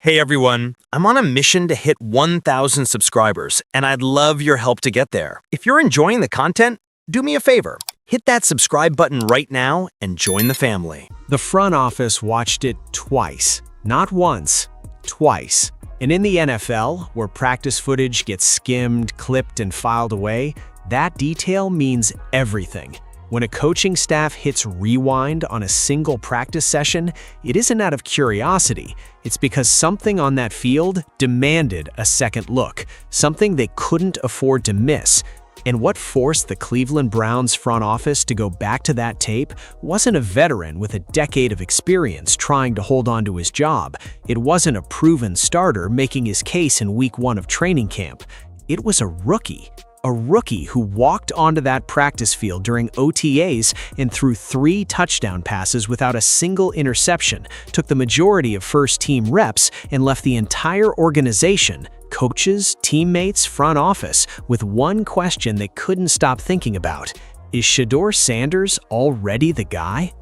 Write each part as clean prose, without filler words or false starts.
Hey everyone, I'm on a mission to hit 1,000 subscribers, and I'd love your help to get there. If you're enjoying the content, do me a favor. Hit that subscribe button right now and join the family. The front office watched it twice. Not once, twice. And in the NFL, where practice footage gets skimmed, clipped, and filed away, that detail means everything. When a coaching staff hits rewind on a single practice session, it isn't out of curiosity. It's because something on that field demanded a second look, something they couldn't afford to miss. And what forced the Cleveland Browns front office to go back to that tape wasn't a veteran with a decade of experience trying to hold on to his job. It wasn't a proven starter making his case in week 1 of training camp. It was a rookie. A rookie who walked onto that practice field during OTAs and threw 3 touchdown passes without a single interception, took the majority of first-team reps, and left the entire organization, coaches, teammates, front office, with one question they couldn't stop thinking about. Is Shedeur Sanders already the guy?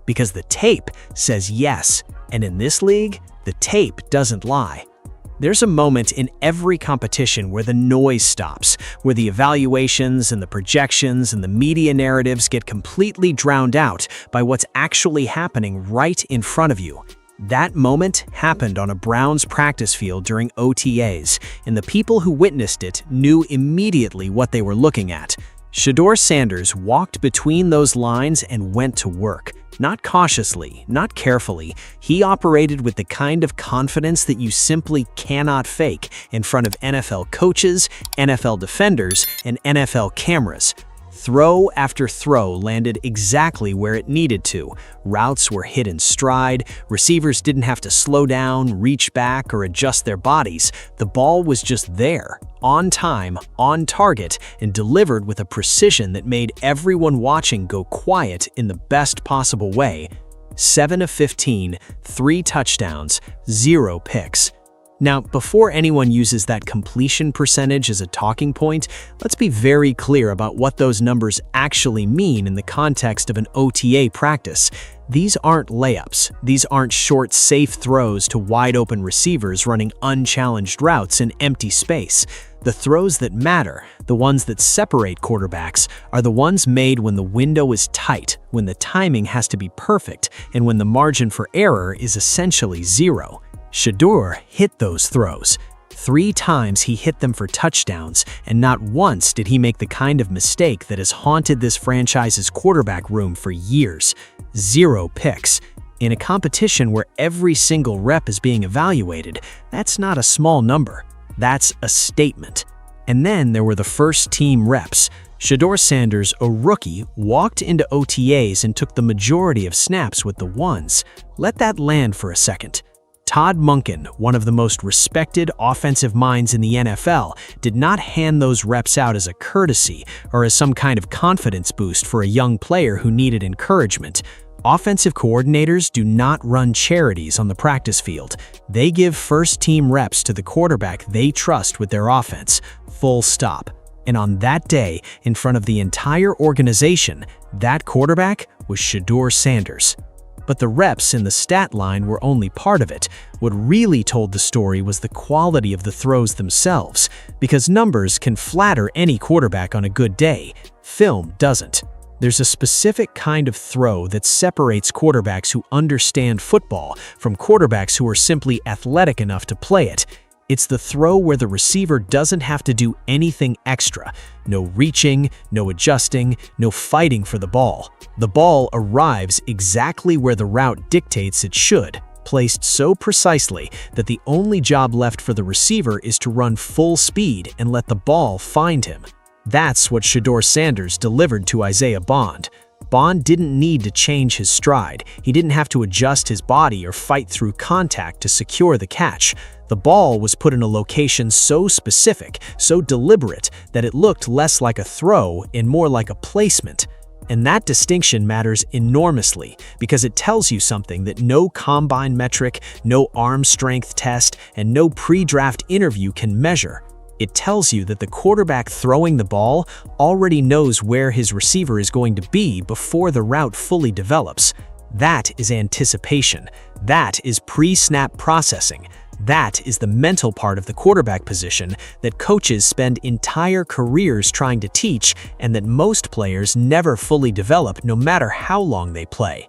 Because the tape says yes, and in this league, the tape doesn't lie. There's a moment in every competition where the noise stops, where the evaluations and the projections and the media narratives get completely drowned out by what's actually happening right in front of you. That moment happened on a Browns practice field during OTAs, and the people who witnessed it knew immediately what they were looking at. Shedeur Sanders walked between those lines and went to work. Not cautiously, not carefully. He operated with the kind of confidence that you simply cannot fake in front of NFL coaches, NFL defenders, and NFL cameras. Throw after throw landed exactly where it needed to. Routes were hit in stride. Receivers didn't have to slow down, reach back, or adjust their bodies. The ball was just there, on time, on target, and delivered with a precision that made everyone watching go quiet in the best possible way. 7 of 15, 3 touchdowns, 0 picks. Now, before anyone uses that completion percentage as a talking point, let's be very clear about what those numbers actually mean in the context of an OTA practice. These aren't layups. These aren't short, safe throws to wide-open receivers running unchallenged routes in empty space. The throws that matter, the ones that separate quarterbacks, are the ones made when the window is tight, when the timing has to be perfect, and when the margin for error is essentially 0. Shedeur hit those throws. 3 times he hit them for touchdowns, and not once did he make the kind of mistake that has haunted this franchise's quarterback room for years. 0 picks. In a competition where every single rep is being evaluated, that's not a small number. That's a statement. And then there were the first-team reps. Shedeur Sanders, a rookie, walked into OTAs and took the majority of snaps with the ones. Let that land for a second. Todd Monken, one of the most respected offensive minds in the NFL, did not hand those reps out as a courtesy or as some kind of confidence boost for a young player who needed encouragement. Offensive coordinators do not run charities on the practice field. They give first-team reps to the quarterback they trust with their offense. Full stop. And on that day, in front of the entire organization, that quarterback was Shedeur Sanders. But the reps in the stat line were only part of it. What really told the story was the quality of the throws themselves, because numbers can flatter any quarterback on a good day. Film doesn't. There's a specific kind of throw that separates quarterbacks who understand football from quarterbacks who are simply athletic enough to play it. It's the throw where the receiver doesn't have to do anything extra. No reaching, no adjusting, no fighting for the ball. The ball arrives exactly where the route dictates it should, placed so precisely that the only job left for the receiver is to run full speed and let the ball find him. That's what Shedeur Sanders delivered to Isaiah Bond. Bond didn't need to change his stride. He didn't have to adjust his body or fight through contact to secure the catch. The ball was put in a location so specific, so deliberate, that it looked less like a throw and more like a placement. And that distinction matters enormously because it tells you something that no combine metric, no arm strength test, and no pre-draft interview can measure. It tells you that the quarterback throwing the ball already knows where his receiver is going to be before the route fully develops. That is anticipation. That is pre-snap processing. That is the mental part of the quarterback position that coaches spend entire careers trying to teach and that most players never fully develop no matter how long they play.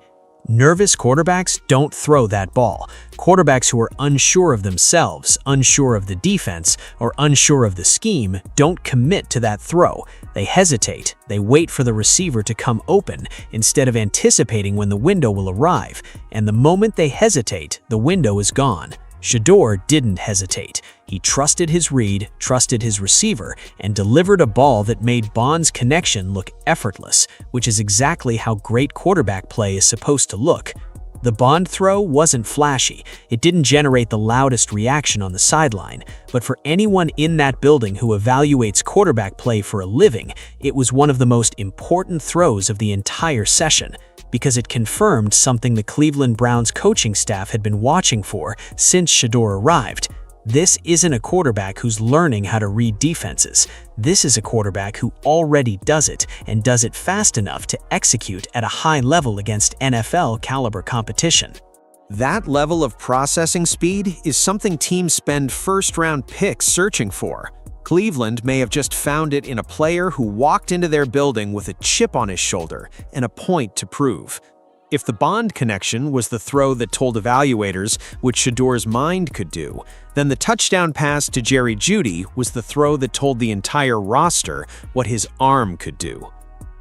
Nervous quarterbacks don't throw that ball. Quarterbacks who are unsure of themselves, unsure of the defense, or unsure of the scheme don't commit to that throw. They hesitate. They wait for the receiver to come open instead of anticipating when the window will arrive. And the moment they hesitate, the window is gone. Shedeur didn't hesitate. He trusted his read, trusted his receiver, and delivered a ball that made Bond's connection look effortless, which is exactly how great quarterback play is supposed to look. The Bond throw wasn't flashy. It didn't generate the loudest reaction on the sideline, but for anyone in that building who evaluates quarterback play for a living, it was one of the most important throws of the entire session, because it confirmed something the Cleveland Browns coaching staff had been watching for since Shedeur arrived. This isn't a quarterback who's learning how to read defenses. This is a quarterback who already does it and does it fast enough to execute at a high level against NFL-caliber competition. That level of processing speed is something teams spend first-round picks searching for. Cleveland may have just found it in a player who walked into their building with a chip on his shoulder and a point to prove. If the Bond connection was the throw that told evaluators what Shedeur's mind could do, then the touchdown pass to Jerry Jeudy was the throw that told the entire roster what his arm could do.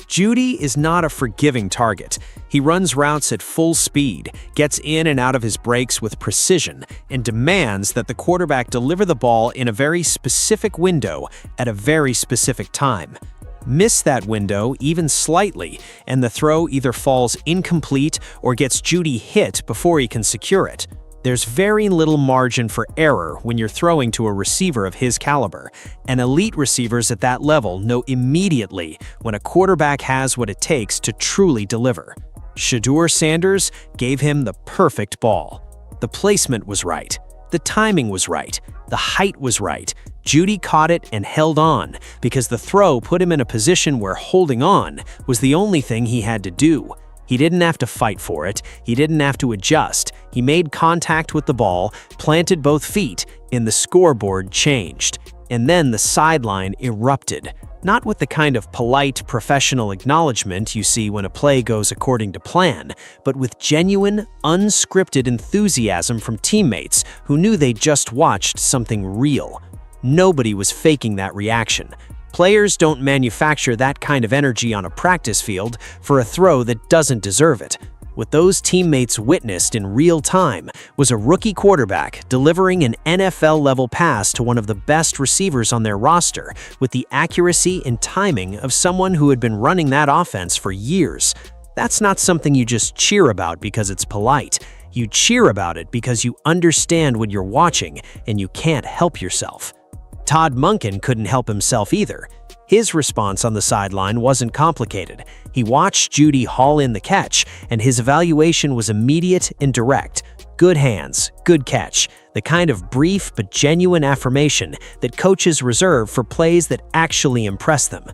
Jeudy is not a forgiving target. He runs routes at full speed, gets in and out of his breaks with precision, and demands that the quarterback deliver the ball in a very specific window at a very specific time. Miss that window even slightly, and the throw either falls incomplete or gets Jeudy hit before he can secure it. There's very little margin for error when you're throwing to a receiver of his caliber, and elite receivers at that level know immediately when a quarterback has what it takes to truly deliver. Shedeur Sanders gave him the perfect ball. The placement was right. The timing was right. The height was right. Jeudy caught it and held on because the throw put him in a position where holding on was the only thing he had to do. He didn't have to fight for it. He didn't have to adjust. He made contact with the ball, planted both feet, and the scoreboard changed. And then the sideline erupted. Not with the kind of polite, professional acknowledgement you see when a play goes according to plan, but with genuine, unscripted enthusiasm from teammates who knew they'd just watched something real. Nobody was faking that reaction. Players don't manufacture that kind of energy on a practice field for a throw that doesn't deserve it. What those teammates witnessed in real time was a rookie quarterback delivering an NFL-level pass to one of the best receivers on their roster with the accuracy and timing of someone who had been running that offense for years. That's not something you just cheer about because it's polite. You cheer about it because you understand what you're watching and you can't help yourself. Todd Monken couldn't help himself either. His response on the sideline wasn't complicated. He watched Jeudy haul in the catch, and his evaluation was immediate and direct. Good hands, good catch, the kind of brief but genuine affirmation that coaches reserve for plays that actually impress them.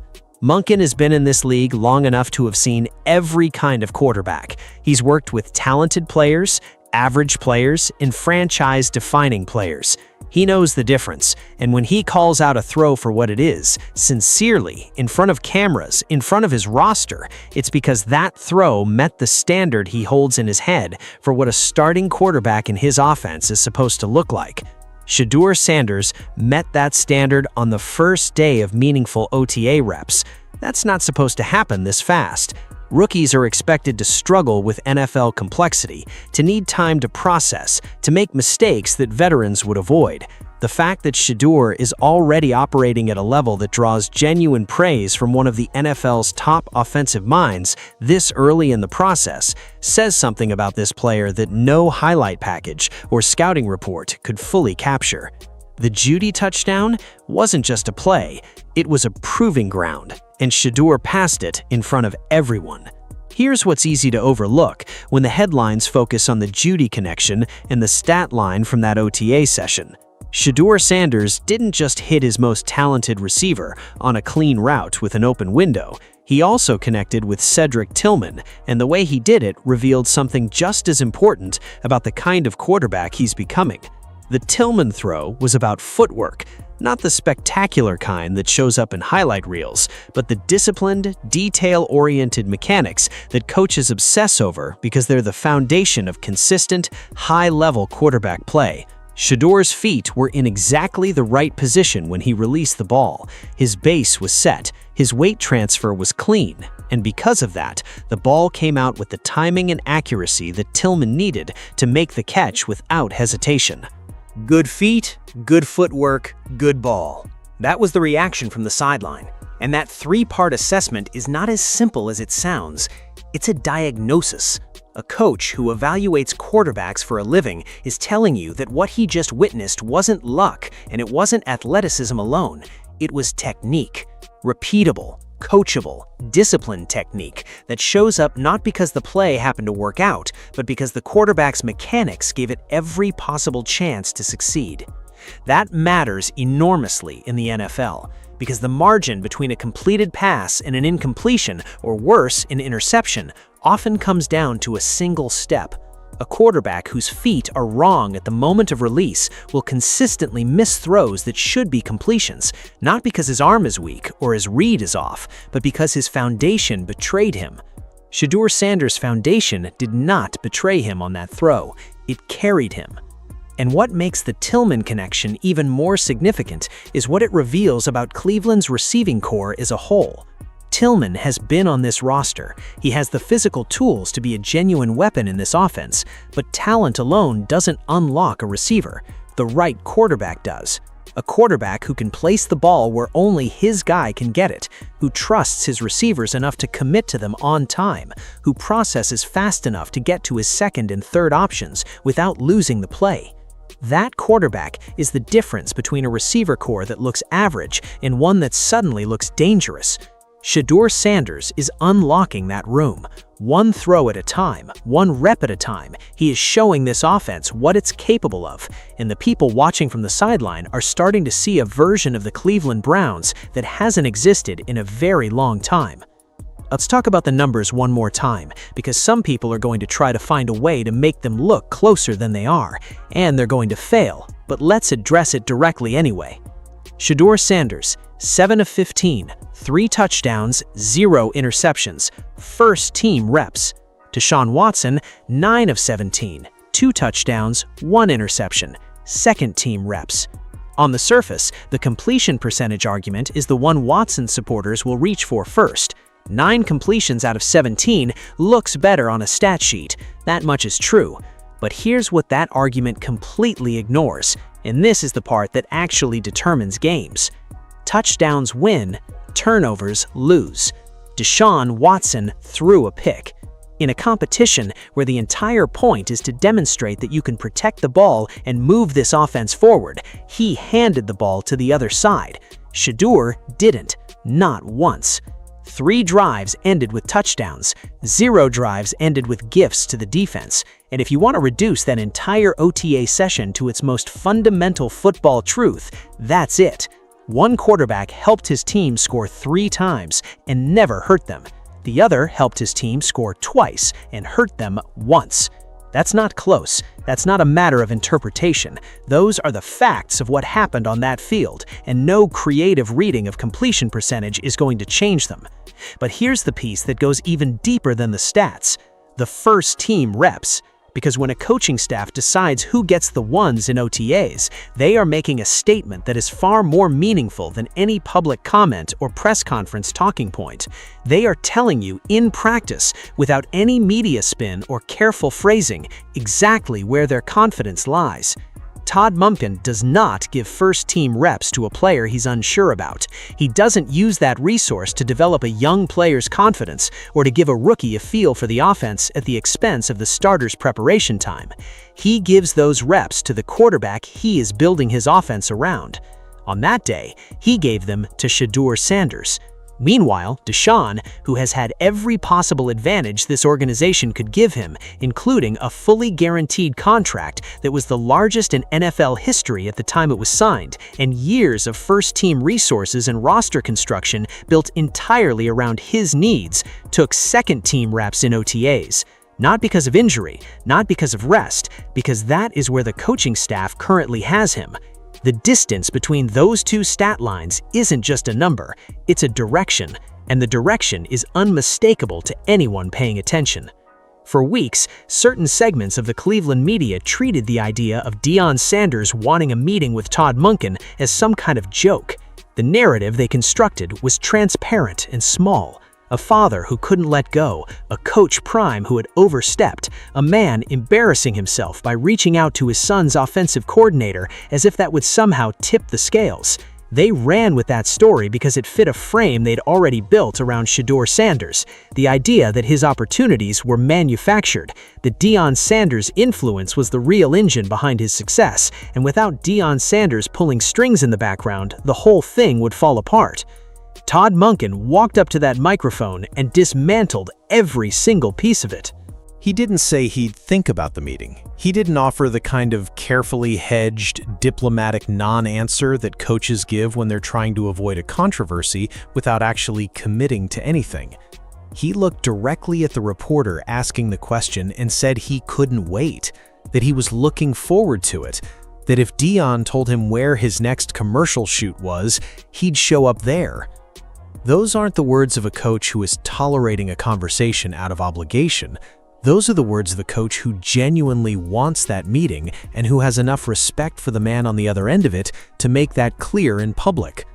Monken has been in this league long enough to have seen every kind of quarterback. He's worked with talented players, average players, and franchise-defining players. He knows the difference, and when he calls out a throw for what it is, sincerely, in front of cameras, in front of his roster, it's because that throw met the standard he holds in his head for what a starting quarterback in his offense is supposed to look like. Shedeur Sanders met that standard on the first day of meaningful OTA reps. That's not supposed to happen this fast. Rookies are expected to struggle with NFL complexity, to need time to process, to make mistakes that veterans would avoid. The fact that Shedeur is already operating at a level that draws genuine praise from one of the NFL's top offensive minds this early in the process says something about this player that no highlight package or scouting report could fully capture. The Jeudy touchdown wasn't just a play, it was a proving ground, and Shedeur passed it in front of everyone. Here's what's easy to overlook when the headlines focus on the Jeudy connection and the stat line from that OTA session. Shedeur Sanders didn't just hit his most talented receiver on a clean route with an open window. He also connected with Cedric Tillman, and the way he did it revealed something just as important about the kind of quarterback he's becoming. The Tillman throw was about footwork, not the spectacular kind that shows up in highlight reels, but the disciplined, detail-oriented mechanics that coaches obsess over because they're the foundation of consistent, high-level quarterback play. Shedeur's feet were in exactly the right position when he released the ball. His base was set, his weight transfer was clean, and because of that, the ball came out with the timing and accuracy that Tillman needed to make the catch without hesitation. Good feet, good footwork, good ball. That was the reaction from the sideline. And that three-part assessment is not as simple as it sounds. It's a diagnosis. A coach who evaluates quarterbacks for a living is telling you that what he just witnessed wasn't luck and it wasn't athleticism alone. It was technique, repeatable, coachable, disciplined technique that shows up not because the play happened to work out, but because the quarterback's mechanics gave it every possible chance to succeed. That matters enormously in the NFL, because the margin between a completed pass and an incompletion, or worse, an interception, often comes down to a single step. A quarterback whose feet are wrong at the moment of release will consistently miss throws that should be completions, not because his arm is weak or his read is off, but because his foundation betrayed him. Shedeur Sanders' foundation did not betray him on that throw. It carried him. And what makes the Tillman connection even more significant is what it reveals about Cleveland's receiving core as a whole. Tillman has been on this roster. He has the physical tools to be a genuine weapon in this offense, but talent alone doesn't unlock a receiver. The right quarterback does. A quarterback who can place the ball where only his guy can get it, who trusts his receivers enough to commit to them on time, who processes fast enough to get to his second and third options without losing the play. That quarterback is the difference between a receiver core that looks average and one that suddenly looks dangerous. Shedeur Sanders is unlocking that room. One throw at a time, one rep at a time, he is showing this offense what it's capable of, and the people watching from the sideline are starting to see a version of the Cleveland Browns that hasn't existed in a very long time. Let's talk about the numbers one more time, because some people are going to try to find a way to make them look closer than they are, and they're going to fail, but let's address it directly anyway. Shedeur Sanders, 7 of 15, 3 touchdowns, 0 interceptions, first team reps. Deshaun Watson, 9 of 17, 2 touchdowns, 1 interception, second team reps. On the surface, the completion percentage argument is the one Watson supporters will reach for first. 9 completions out of 17 looks better on a stat sheet. That much is true. But here's what that argument completely ignores, and this is the part that actually determines games. Touchdowns win, turnovers lose. Deshaun Watson threw a pick. In a competition where the entire point is to demonstrate that you can protect the ball and move this offense forward, he handed the ball to the other side. Shedeur didn't, not once. 3 drives ended with touchdowns, 0 drives ended with gifts to the defense. And if you want to reduce that entire OTA session to its most fundamental football truth, that's it. One quarterback helped his team score 3 times and never hurt them. The other helped his team score twice and hurt them once. That's not close. That's not a matter of interpretation. Those are the facts of what happened on that field, and no creative reading of completion percentage is going to change them. But here's the piece that goes even deeper than the stats: the first team reps. Because when a coaching staff decides who gets the ones in OTAs, they are making a statement that is far more meaningful than any public comment or press conference talking point. They are telling you in practice, without any media spin or careful phrasing, exactly where their confidence lies. Todd Monken does not give first-team reps to a player he's unsure about. He doesn't use that resource to develop a young player's confidence or to give a rookie a feel for the offense at the expense of the starter's preparation time. He gives those reps to the quarterback he is building his offense around. On that day, he gave them to Shedeur Sanders. Meanwhile, Deshaun, who has had every possible advantage this organization could give him, including a fully guaranteed contract that was the largest in NFL history at the time it was signed, and years of first-team resources and roster construction built entirely around his needs, took second-team reps in OTAs. Not because of injury, not because of rest, because that is where the coaching staff currently has him. The distance between those two stat lines isn't just a number, it's a direction, and the direction is unmistakable to anyone paying attention. For weeks, certain segments of the Cleveland media treated the idea of Deion Sanders wanting a meeting with Todd Monken as some kind of joke. The narrative they constructed was transparent and small. A father who couldn't let go, a coach prime who had overstepped, a man embarrassing himself by reaching out to his son's offensive coordinator as if that would somehow tip the scales. They ran with that story because it fit a frame they'd already built around Shedeur Sanders, the idea that his opportunities were manufactured, that Deion Sanders' influence was the real engine behind his success, and without Deion Sanders pulling strings in the background, the whole thing would fall apart. Todd Monken walked up to that microphone and dismantled every single piece of it. He didn't say he'd think about the meeting. He didn't offer the kind of carefully hedged, diplomatic non-answer that coaches give when they're trying to avoid a controversy without actually committing to anything. He looked directly at the reporter asking the question and said he couldn't wait, that he was looking forward to it, that if Deion told him where his next commercial shoot was, he'd show up there. Those aren't the words of a coach who is tolerating a conversation out of obligation. Those are the words of a coach who genuinely wants that meeting and who has enough respect for the man on the other end of it to make that clear in public.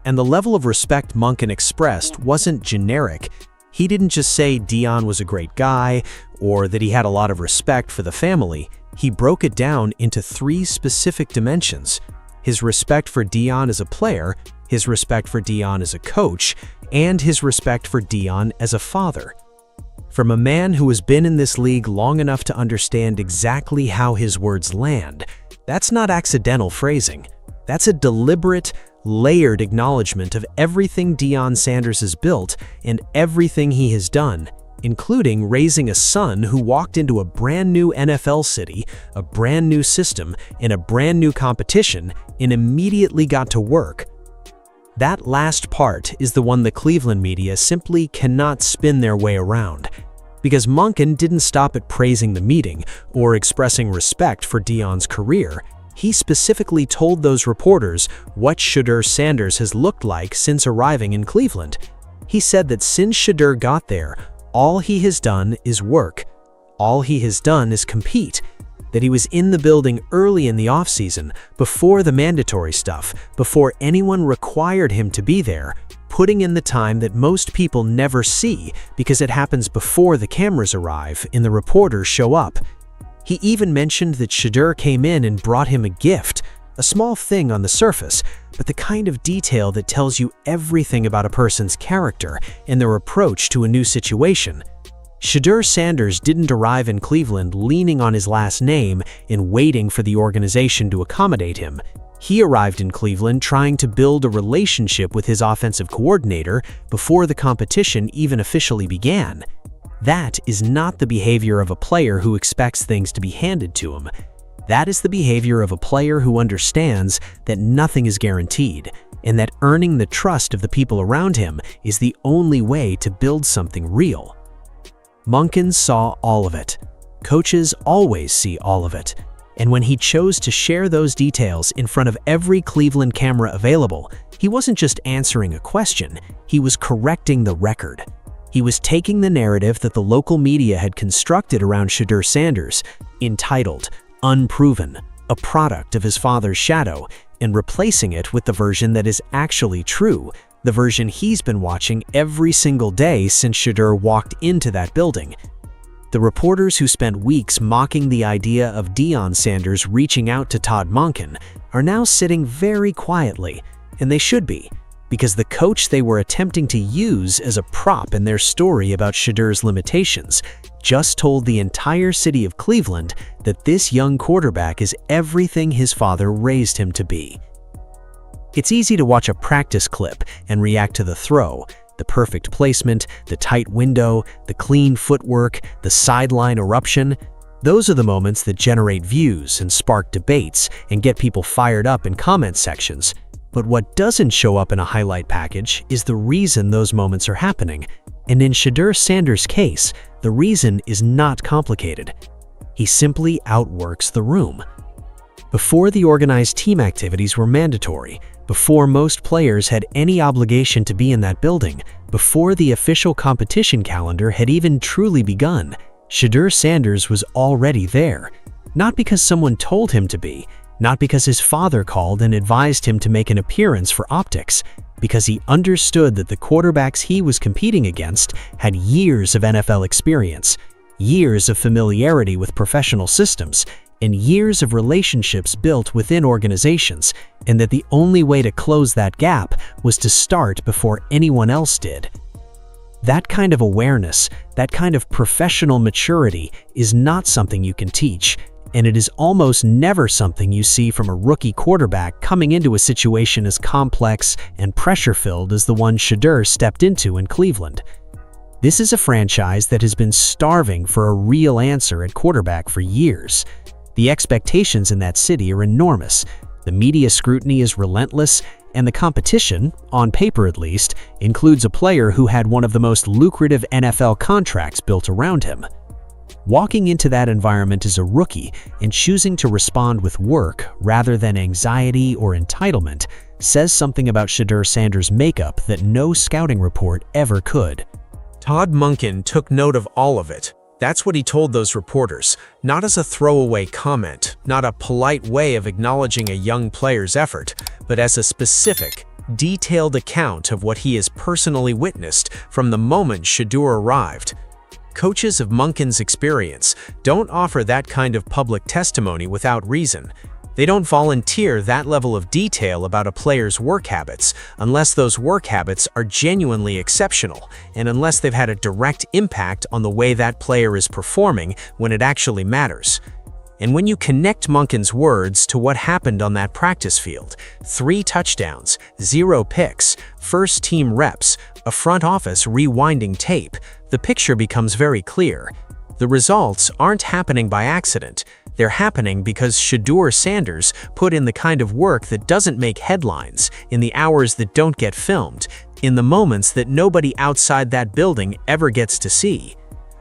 And the level of respect Monken expressed wasn't generic. He didn't just say Deion was a great guy or that he had a lot of respect for the family. He broke it down into 3 specific dimensions: his respect for Deion as a player, his respect for Deion as a coach, and his respect for Deion as a father. From a man who has been in this league long enough to understand exactly how his words land, that's not accidental phrasing. That's a deliberate, layered acknowledgement of everything Deion Sanders has built and everything he has done, including raising a son who walked into a brand new NFL city, a brand new system, and a brand new competition, and immediately got to work. That last part is the one the Cleveland media simply cannot spin their way around. Because Monken didn't stop at praising the meeting or expressing respect for Deion's career, he specifically told those reporters what Shedeur Sanders has looked like since arriving in Cleveland. He said that since Shedeur got there, all he has done is work. All he has done is compete. That he was in the building early in the offseason, before the mandatory stuff, before anyone required him to be there, putting in the time that most people never see because it happens before the cameras arrive and the reporters show up. He even mentioned that Shedeur came in and brought him a gift, a small thing on the surface, but the kind of detail that tells you everything about a person's character and their approach to a new situation. Shedeur Sanders didn't arrive in Cleveland leaning on his last name and waiting for the organization to accommodate him. He arrived in Cleveland trying to build a relationship with his offensive coordinator before the competition even officially began. That is not the behavior of a player who expects things to be handed to him. That is the behavior of a player who understands that nothing is guaranteed, and that earning the trust of the people around him is the only way to build something real. Monken saw all of it. Coaches always see all of it. And when he chose to share those details in front of every Cleveland camera available, he wasn't just answering a question, he was correcting the record. He was taking the narrative that the local media had constructed around Shedeur Sanders, entitled Unproven, a product of his father's shadow, and replacing it with the version that is actually true, the version he's been watching every single day since Shedeur walked into that building. The reporters who spent weeks mocking the idea of Deion Sanders reaching out to Todd Monken are now sitting very quietly, and they should be, because the coach they were attempting to use as a prop in their story about Shedeur's limitations just told the entire city of Cleveland that this young quarterback is everything his father raised him to be. It's easy to watch a practice clip and react to the throw, the perfect placement, the tight window, the clean footwork, the sideline eruption. Those are the moments that generate views and spark debates and get people fired up in comment sections. But what doesn't show up in a highlight package is the reason those moments are happening. And in Shedeur Sanders' case, The reason is not complicated. He simply outworks the room. Before the organized team activities were mandatory, before most players had any obligation to be in that building, before the official competition calendar had even truly begun, Shedeur Sanders was already there. Not because someone told him to be, not because his father called and advised him to make an appearance for optics, because he understood that the quarterbacks he was competing against had years of NFL experience, years of familiarity with professional systems, and years of relationships built within organizations, and that the only way to close that gap was to start before anyone else did. That kind of awareness, that kind of professional maturity is not something you can teach, and it is almost never something you see from a rookie quarterback coming into a situation as complex and pressure-filled as the one Shedeur stepped into in Cleveland. This is a franchise that has been starving for a real answer at quarterback for years. The expectations in that city are enormous, the media scrutiny is relentless, and the competition, on paper at least, includes a player who had one of the most lucrative NFL contracts built around him. Walking into that environment as a rookie and choosing to respond with work rather than anxiety or entitlement says something about Shedeur Sanders' makeup that no scouting report ever could. Todd Monken took note of all of it. That's what he told those reporters, not as a throwaway comment, not a polite way of acknowledging a young player's effort, but as a specific, detailed account of what he has personally witnessed from the moment Shedeur arrived. Coaches of Monken's experience don't offer that kind of public testimony without reason. They don't volunteer that level of detail about a player's work habits unless those work habits are genuinely exceptional and unless they've had a direct impact on the way that player is performing when it actually matters. And when you connect Monken's words to what happened on that practice field, 3 touchdowns, 0 picks, first-team reps, a front office rewinding tape, the picture becomes very clear. The results aren't happening by accident. They're happening because Shedeur Sanders put in the kind of work that doesn't make headlines, in the hours that don't get filmed, in the moments that nobody outside that building ever gets to see.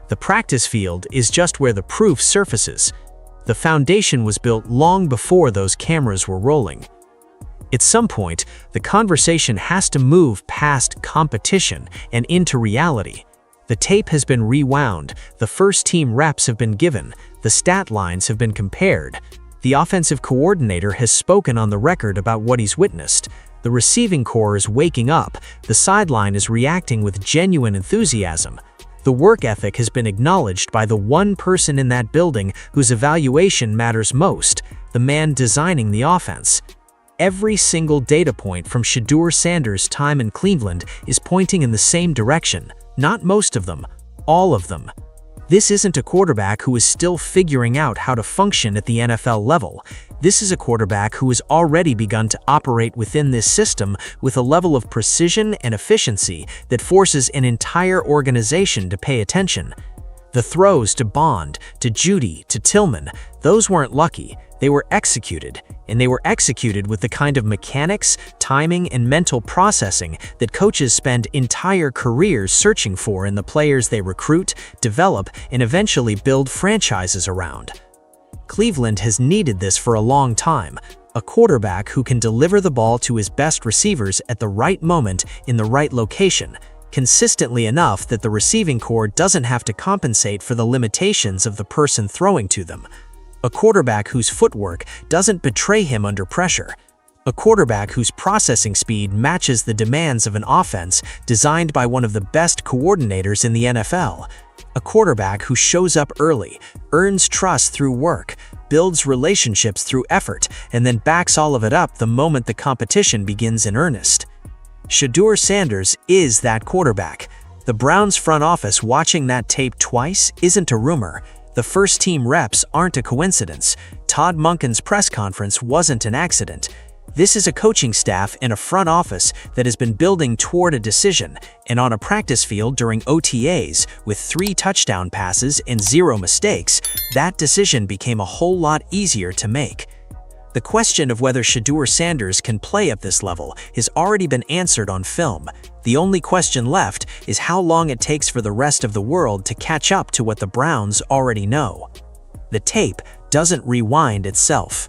The practice field is just where the proof surfaces. The foundation was built long before those cameras were rolling. At some point, the conversation has to move past competition and into reality. The tape has been rewound, the first-team reps have been given, the stat lines have been compared. The offensive coordinator has spoken on the record about what he's witnessed. The receiving corps is waking up, the sideline is reacting with genuine enthusiasm. The work ethic has been acknowledged by the one person in that building whose evaluation matters most, the man designing the offense. Every single data point from Shedeur Sanders' time in Cleveland is pointing in the same direction. Not most of them, all of them. This isn't a quarterback who is still figuring out how to function at the NFL level. This is a quarterback who has already begun to operate within this system with a level of precision and efficiency that forces an entire organization to pay attention. The throws to Bond, to Judy, to Tillman, those weren't lucky. They were executed, and they were executed with the kind of mechanics, timing, and mental processing that coaches spend entire careers searching for in the players they recruit, develop, and eventually build franchises around. Cleveland has needed this for a long time, a quarterback who can deliver the ball to his best receivers at the right moment in the right location, consistently enough that the receiving corps doesn't have to compensate for the limitations of the person throwing to them. A quarterback whose footwork doesn't betray him under pressure. A quarterback whose processing speed matches the demands of an offense designed by one of the best coordinators in the NFL. A quarterback who shows up early, earns trust through work, builds relationships through effort, and then backs all of it up the moment the competition begins in earnest. Shedeur Sanders is that quarterback. The Browns front office watching that tape twice isn't a rumor. The first-team reps aren't a coincidence. Todd Monken's press conference wasn't an accident. This is a coaching staff and a front office that has been building toward a decision, and on a practice field during OTAs, with 3 touchdown passes and 0 mistakes, that decision became a whole lot easier to make. The question of whether Shedeur Sanders can play at this level has already been answered on film. The only question left is how long it takes for the rest of the world to catch up to what the Browns already know. The tape doesn't rewind itself.